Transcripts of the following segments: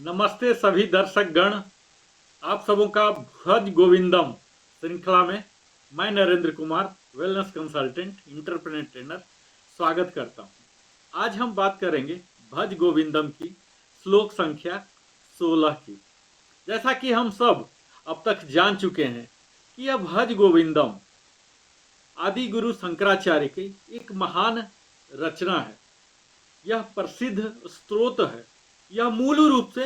नमस्ते सभी दर्शक गण। आप सबों का भज गोविंदम श्रृंखला में मैं Narendra Kumar, wellness consultant, entrepreneur trainer, स्वागत करता हूं। आज हम बात करेंगे भज गोविंदम की श्लोक संख्या 16 की। जैसा कि हम सब अब तक जान चुके हैं कि यह भज गोविंदम आदि गुरु शंकराचार्य की एक महान रचना है। यह प्रसिद्ध स्तोत्र है। यह मूल रूप से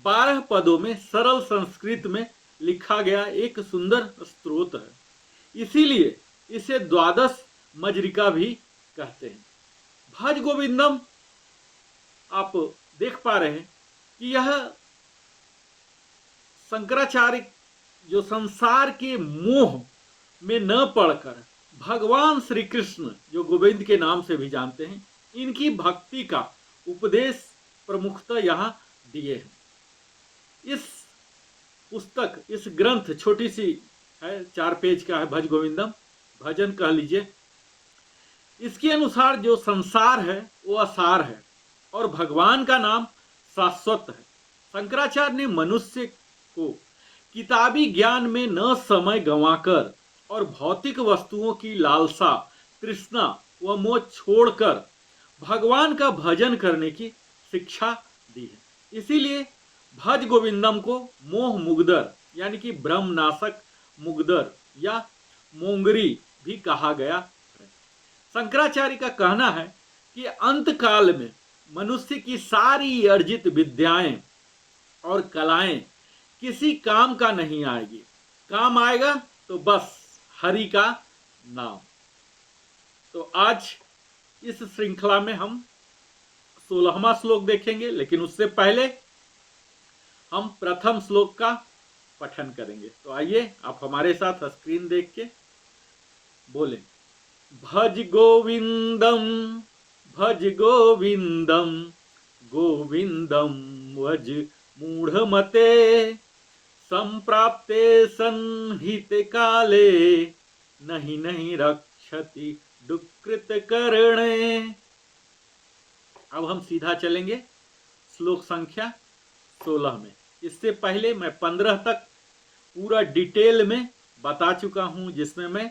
12 पदों में सरल संस्कृत में लिखा गया एक सुंदर स्तोत्र है। इसीलिए इसे द्वादश मजरिका भी कहते हैं। भज गोविंदम आप देख पा रहे हैं कि यह शंकराचार्य जो संसार के मोह में न पड़कर भगवान श्री कृष्ण जो गोविंद के नाम से भी जानते हैं, इनकी भक्ति का उपदेश प्रमुखतः यहाँ दिए हैं। इस पुस्तक, इस ग्रंथ छोटी सी है, 4 पेज का है, भज गोविंदम, भजन कह लीजिए। इसके अनुसार जो संसार है वो असार है और भगवान का नाम शाश्वत है। शंकराचार्य ने मनुष्य को किताबी ज्ञान में न समय गंवाकर और भौतिक वस्तुओं की लालसा, तृष्णा व मोह छोड़कर भगवान का भजन करने की शिक्षा दी है। इसीलिए भज गोविंदम को मोह मुगदर यानी कि ब्रह्मनाशक मुगदर या मोंगरी भी कहा गया है। शंकराचार्य का कहना है कि अंत काल में मनुष्य की सारी अर्जित विद्याएं और कलाएं किसी काम का नहीं आएगी। काम आएगा तो बस हरि का नाम। तो आज इस श्रृंखला में हम 16वां श्लोक देखेंगे, लेकिन उससे पहले हम प्रथम श्लोक का पठन करेंगे। तो आइए आप हमारे साथ स्क्रीन देख के बोलें, भज गोविंदम भज गोविंदम गोविंदम भज मूढ़मते संप्राप्ते संहित काले नहीं नहीं रक्षति दुकृत करणे। अब हम सीधा चलेंगे श्लोक संख्या 16 में। इससे पहले मैं 15 तक पूरा डिटेल में बता चुका हूं, जिसमें मैं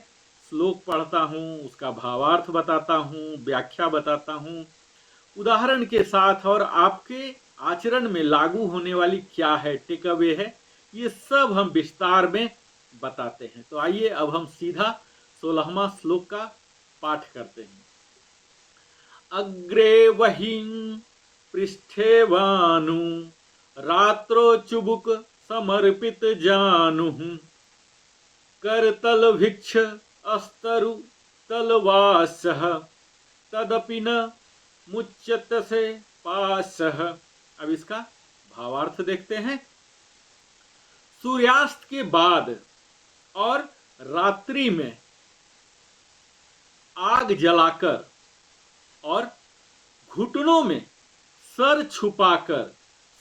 श्लोक पढ़ता हूं, उसका भावार्थ बताता हूं, व्याख्या बताता हूं, उदाहरण के साथ, और आपके आचरण में लागू होने वाली क्या है, टेक अवे है, ये सब हम विस्तार में बताते हैं। तो आइए अब हम सीधा 16वां श्लोक का पाठ करते हैं। अग्रे वहीं पृष्ठे वानु रात्रो चुबुक समर्पित जानुः करतल भिक्ष अस्तरु तलवासः तदपि न मुच्यत से पासः। अब इसका भावार्थ देखते हैं। सूर्यास्त के बाद और रात्रि में आग जलाकर और घुटनों में सर छुपाकर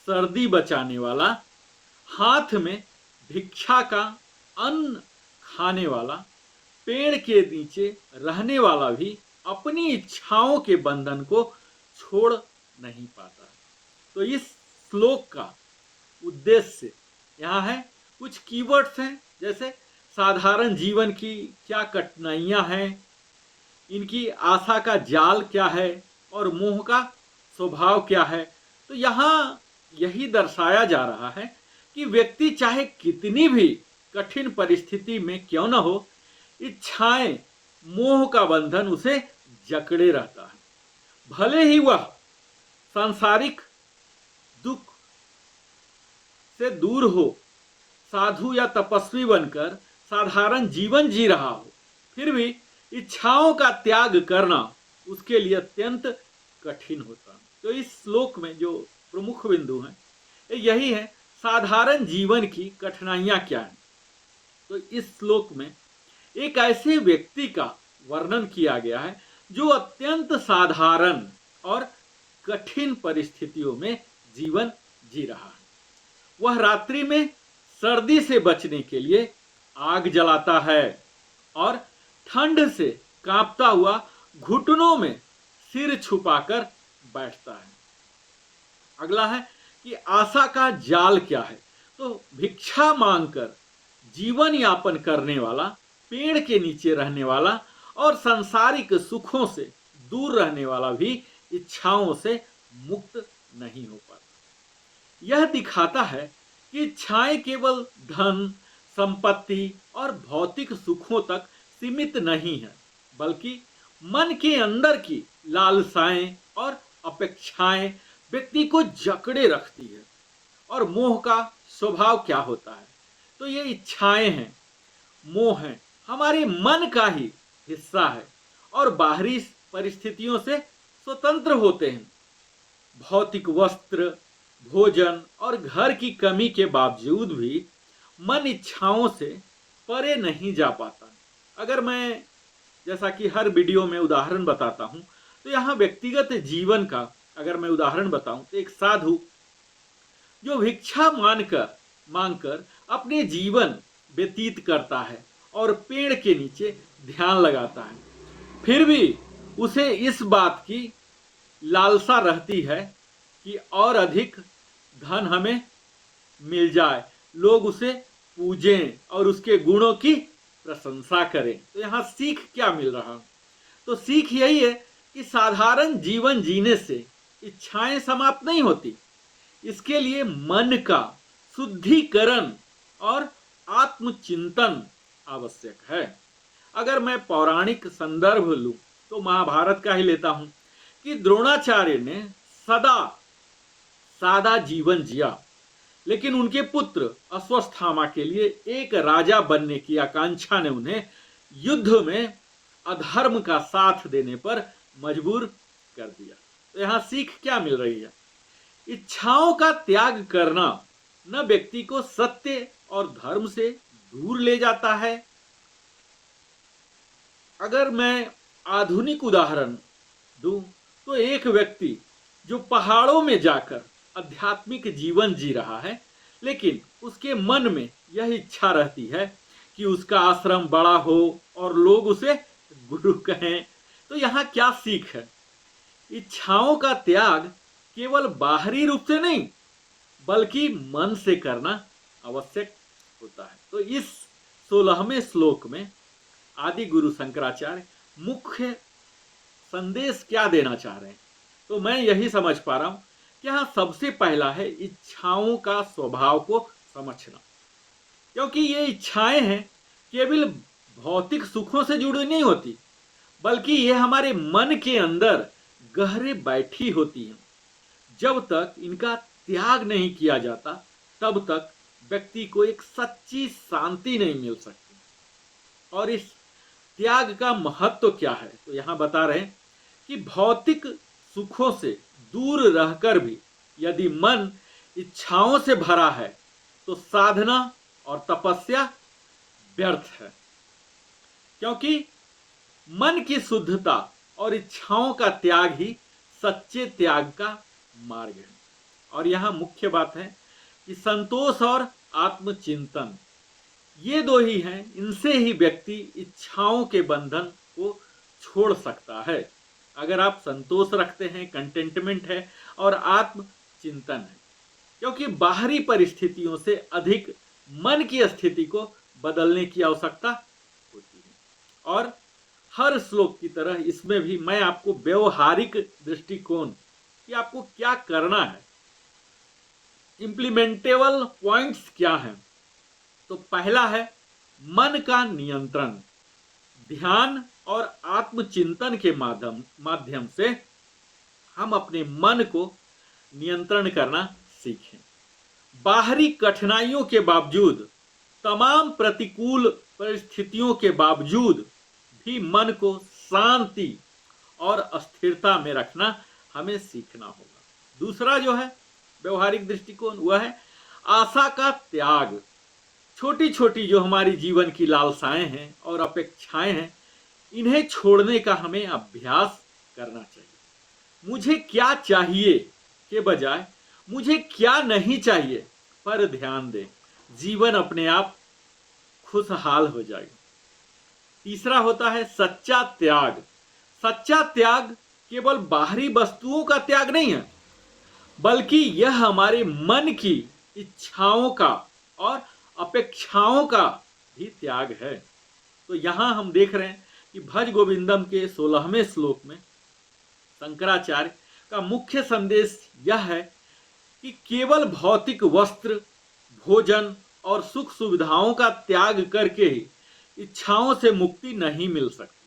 सर्दी बचाने वाला, हाथ में भिक्षा का अन्न खाने वाला, पेड़ के नीचे रहने वाला भी अपनी इच्छाओं के बंधन को छोड़ नहीं पाता। तो इस श्लोक का उद्देश्य यहाँ है, कुछ कीवर्ड्स हैं, जैसे साधारण जीवन की क्या कठिनाइयाँ हैं, इनकी आशा का जाल क्या है और मोह का स्वभाव क्या है। तो यहाँ यही दर्शाया जा रहा है कि व्यक्ति चाहे कितनी भी कठिन परिस्थिति में क्यों न हो, इच्छाएं, मोह का बंधन उसे जकड़े रहता है। भले ही वह सांसारिक दुख से दूर हो, साधु या तपस्वी बनकर साधारण जीवन जी रहा हो, फिर भी इच्छाओं का त्याग करना उसके लिए अत्यंत कठिन होता है। तो इस श्लोक में जो प्रमुख बिंदु हैं यही है, साधारण जीवन की कठिनाइयां क्या हैं। तो इस श्लोक में एक ऐसे व्यक्ति का वर्णन किया गया है जो अत्यंत साधारण और कठिन परिस्थितियों में जीवन जी रहा है। वह रात्रि में सर्दी से बचने के लिए आग जलाता है और ठंड से कांपता हुआ घुटनों में सिर छुपाकर बैठता है। अगला है कि आशा का जाल क्या है। तो भिक्षा मांगकर जीवन यापन करने वाला, पेड़ के नीचे रहने वाला और सांसारिक सुखों से दूर रहने वाला भी इच्छाओं से मुक्त नहीं हो पाता। यह दिखाता है कि इच्छाएं केवल धन, संपत्ति और भौतिक सुखों तक सीमित नहीं है, बल्कि मन के अंदर की लालसाएं और अपेक्षाएं व्यक्ति को जकड़े रखती है। और मोह का स्वभाव क्या होता है? तो ये इच्छाएं हैं, मोह है, हमारे मन का ही हिस्सा है और बाहरी परिस्थितियों से स्वतंत्र होते हैं। भौतिक वस्त्र, भोजन और घर की कमी के बावजूद भी मन इच्छाओं से परे नहीं जा पाता। अगर मैं, जैसा कि हर वीडियो में उदाहरण बताता हूं, तो यहाँ व्यक्तिगत जीवन का अगर मैं उदाहरण बताऊं तो एक साधु जो भिक्षा मांगकर अपने जीवन व्यतीत करता है और पेड़ के नीचे ध्यान लगाता है, फिर भी उसे इस बात की लालसा रहती है कि और अधिक धन हमें मिल जाए, लोग उसे पूजें और उसके गुणों की प्रशंसा करें। तो यहाँ सीख क्या मिल रहा? तो सीख यही है कि साधारण जीवन जीने से इच्छाएं समाप्त नहीं होती। इसके लिए मन का शुद्धिकरण और आत्मचिंतन आवश्यक है। अगर मैं पौराणिक संदर्भ लूं तो महाभारत का ही लेता हूं कि द्रोणाचार्य ने सदा सादा जीवन जिया, लेकिन उनके पुत्र अश्वत्थामा के लिए एक राजा बनने की आकांक्षा ने उन्हें युद्ध में अधर्म का साथ देने पर मजबूर कर दिया। तो यहाँ सीख क्या मिल रही है? इच्छाओं का त्याग करना न व्यक्ति को सत्य और धर्म से दूर ले जाता है। अगर मैं आधुनिक उदाहरण दूं तो एक व्यक्ति जो पहाड़ों में जाकर आध्यात्मिक जीवन जी रहा है, लेकिन उसके मन में यह इच्छा रहती है कि उसका आश्रम बड़ा हो और लोग उसे गुरु कहें। तो यहाँ क्या सीख है? इच्छाओं का त्याग केवल बाहरी रूप से नहीं, बल्कि मन से करना आवश्यक होता है। तो इस 16वें श्लोक में आदि गुरु शंकराचार्य मुख्य संदेश क्या देना चाह रहे हैं? तो मैं यही समझ पा रहा हूं कि यहाँ सबसे पहला है इच्छाओं का स्वभाव को समझना, क्योंकि ये इच्छाएं हैं केवल भौतिक सुखों से जुड़ी नहीं होती, बल्कि ये हमारे मन के अंदर गहरे बैठी होती हैं। जब तक इनका त्याग नहीं किया जाता, तब तक व्यक्ति को एक सच्ची शांति नहीं मिल सकती। और इस त्याग का महत्व क्या है? तो यहाँ बता रहे हैं कि भौतिक सुखों से दूर रहकर भी यदि मन इच्छाओं से भरा है तो साधना और तपस्या व्यर्थ है, क्योंकि मन की शुद्धता और इच्छाओं का त्याग ही सच्चे त्याग का मार्ग है। और यहाँ मुख्य बात है कि संतोष और आत्मचिंतन, ये दो ही हैं, इनसे ही व्यक्ति इच्छाओं के बंधन को छोड़ सकता है। अगर आप संतोष रखते हैं, कंटेंटमेंट है और आत्मचिंतन है, क्योंकि बाहरी परिस्थितियों से अधिक मन की स्थिति को बदलने की आवश्यकता होती है। और हर श्लोक की तरह इसमें भी मैं आपको व्यवहारिक दृष्टिकोण कि आपको क्या करना है, इम्प्लीमेंटेबल पॉइंट्स क्या हैं। तो पहला है मन का नियंत्रण। ध्यान और आत्मचिंतन के माध्यम से हम अपने मन को नियंत्रण करना सीखें। बाहरी कठिनाइयों के बावजूद, तमाम प्रतिकूल परिस्थितियों के बावजूद भी मन को शांति और स्थिरता में रखना हमें सीखना होगा। दूसरा जो है व्यवहारिक दृष्टिकोण, वह है आशा का त्याग। छोटी छोटी जो हमारी जीवन की लालसाएं हैं और अपेक्षाएं हैं, इन्हें छोड़ने का हमें अभ्यास करना चाहिए। मुझे क्या चाहिए के बजाय मुझे क्या नहीं चाहिए पर ध्यान दें, जीवन अपने आप खुशहाल हो जाएगा। तीसरा होता है सच्चा त्याग। सच्चा त्याग केवल बाहरी वस्तुओं का त्याग नहीं है, बल्कि यह हमारे मन की इच्छाओं का और अपेक्षाओं का भी त्याग है। तो यहाँ हम देख रहे हैं कि भज गोविंदम के 16वें श्लोक में शंकराचार्य का मुख्य संदेश यह है कि केवल भौतिक वस्त्र, भोजन और सुख सुविधाओं का त्याग करके ही इच्छाओं से मुक्ति नहीं मिल सकती।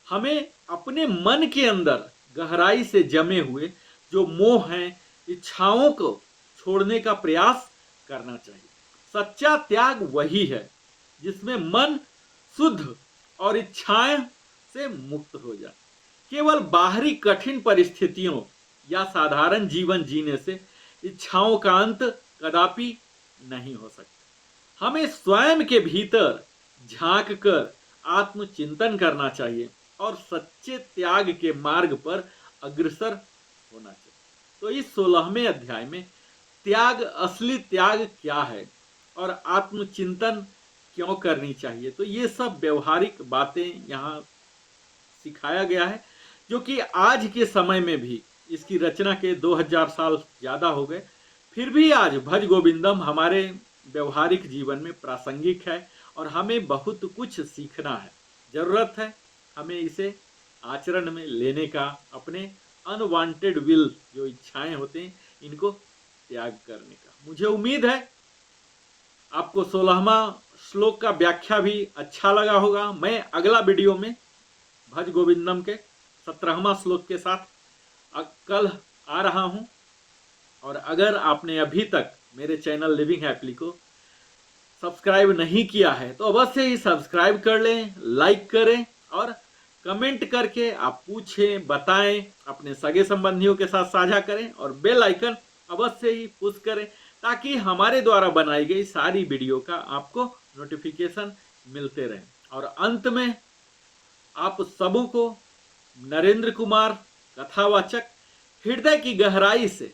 हमें अपने मन के अंदर गहराई से जमे हुए जो मोह हैं, इच्छाओं को छोड़ने का प्रयास करना चाहिए। सच्चा त्याग वही है जिसमें मन शुद्ध और इच्छाएं से मुक्त हो जाए। केवल बाहरी कठिन परिस्थितियों या साधारण जीवन जीने से इच्छाओं का अंत कदापि नहीं हो सकता। हमें स्वयं के भीतर झांक कर आत्मचिंतन करना चाहिए और सच्चे त्याग के मार्ग पर अग्रसर होना चाहिए। तो इस 16वें अध्याय में त्याग, असली त्याग क्या है और आत्मचिंतन क्यों करनी चाहिए, तो ये सब व्यवहारिक बातें यहाँ सिखाया गया है, जो कि आज के समय में भी, इसकी रचना के 2000 साल ज़्यादा हो गए, फिर भी आज भज गोविंदम हमारे व्यवहारिक जीवन में प्रासंगिक है और हमें बहुत कुछ सीखना है। ज़रूरत है हमें इसे आचरण में लेने का, अपने अनवांटेड विल, जो इच्छाएं होते हैं, इनको त्याग करने का। मुझे उम्मीद है आपको 16वां श्लोक का व्याख्या भी अच्छा लगा होगा। मैं अगला वीडियो में भज गोविंदम के 17वां श्लोक के साथ कल आ रहा हूं। और अगर आपने अभी तक मेरे चैनल लिविंग हैप्पीली को सब्सक्राइब नहीं किया है तो अवश्य ही सब्सक्राइब कर लें, लाइक करें और कमेंट करके आप पूछें, बताएं, अपने सगे संबंधियों के साथ साझा करें और बेल आइकन अवश्य ही पुश करें ताकि हमारे द्वारा बनाई गई सारी वीडियो का आपको नोटिफिकेशन मिलते रहे। और अंत में आप सबों को नरेंद्र कुमार कथावाचक हृदय की गहराई से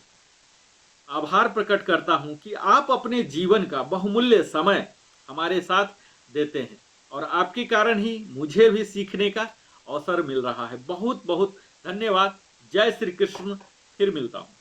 आभार प्रकट करता हूं कि आप अपने जीवन का बहुमूल्य समय हमारे साथ देते हैं और आपके कारण ही मुझे भी सीखने का अवसर मिल रहा है। बहुत बहुत धन्यवाद। जय श्री कृष्ण। फिर मिलता हूं।